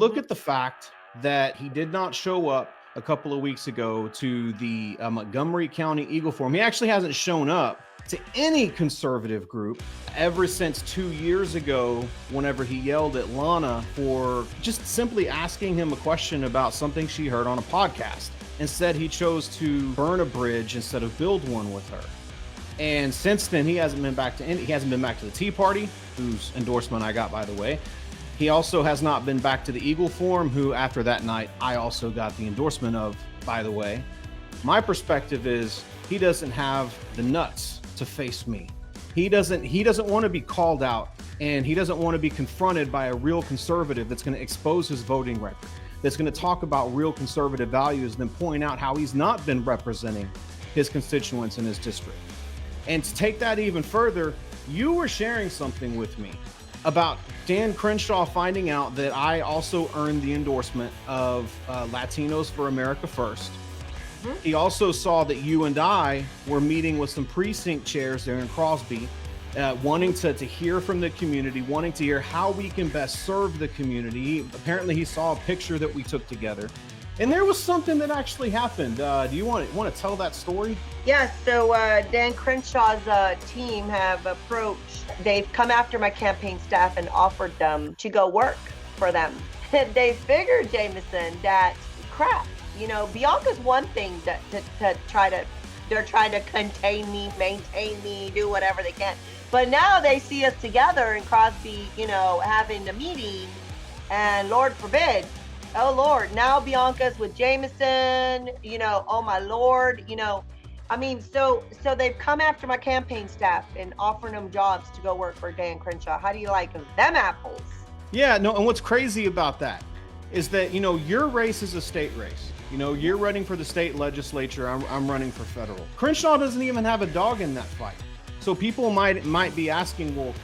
look at the fact that he did not show up a couple of weeks ago to the Montgomery County Eagle Forum, he actually hasn't shown up to any conservative group ever since 2 years ago, whenever he yelled at Lana for just simply asking him a question about something she heard on a podcast. Instead, he chose to burn a bridge instead of build one with her. And since then, he hasn't been back to the Tea Party, whose endorsement I got, by the way. He also has not been back to the Eagle Forum, who after that night, I also got the endorsement of, by the way. My perspective is he doesn't have the nuts to face me. He doesn't want to be called out, and he doesn't want to be confronted by a real conservative that's going to expose his voting record, that's going to talk about real conservative values, and then point out how he's not been representing his constituents in his district. And to take that even further, you were sharing something with me about Dan Crenshaw finding out that I also earned the endorsement of Latinos for America First. Mm-hmm. He also saw that you and I were meeting with some precinct chairs there in Crosby, wanting to hear from the community, wanting to hear how we can best serve the community. Apparently he saw a picture that we took together, and there was something that actually happened. Do you want to tell that story? Yes. So Dan Crenshaw's team have approached. They've come after my campaign staff and offered them to go work for them. They figured, Jameson, that crap. You know, Bianca's one thing to try to. They're trying to contain me, maintain me, do whatever they can. But now they see us together in Crosby, you know, having the meeting, and Lord forbid, oh Lord, now Bianca's with Jameson, you know, oh my Lord, you know. I mean, so they've come after my campaign staff and offering them jobs to go work for Dan Crenshaw. How do you like them apples? Yeah, no, and what's crazy about that is that, you know, your race is a state race. You know, you're running for the state legislature, I'm running for federal. Crenshaw doesn't even have a dog in that fight. So people might be asking, well,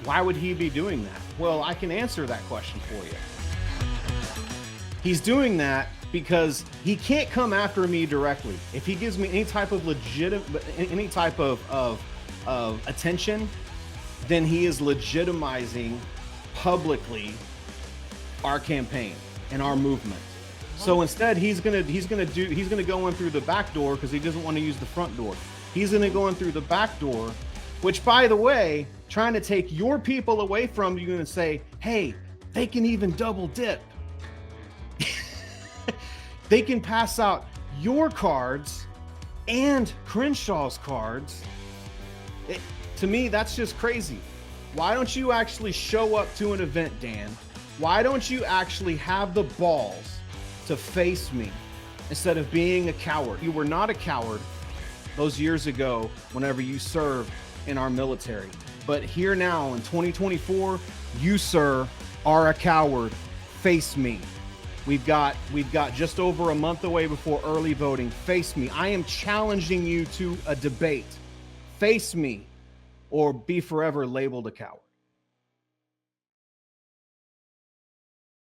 why would he be doing that? Well, I can answer that question for you. He's doing that because he can't come after me directly. If he gives me any type of any type of attention, then he is legitimizing publicly our campaign and our movement. So instead, he's gonna go in through the back door because he doesn't want to use the front door. He's gonna go in through the back door, which, by the way, trying to take your people away from you and say, hey, they can even double dip. They can pass out your cards and Crenshaw's cards. To me, that's just crazy. Why don't you actually show up to an event, Dan? Why don't you actually have the balls to face me instead of being a coward? You were not a coward those years ago whenever you served in our military. But here now in 2024, you, sir, are a coward. Face me. We've got just over a month away before early voting. Face me. I am challenging you to a debate. Face me, or be forever labeled a coward.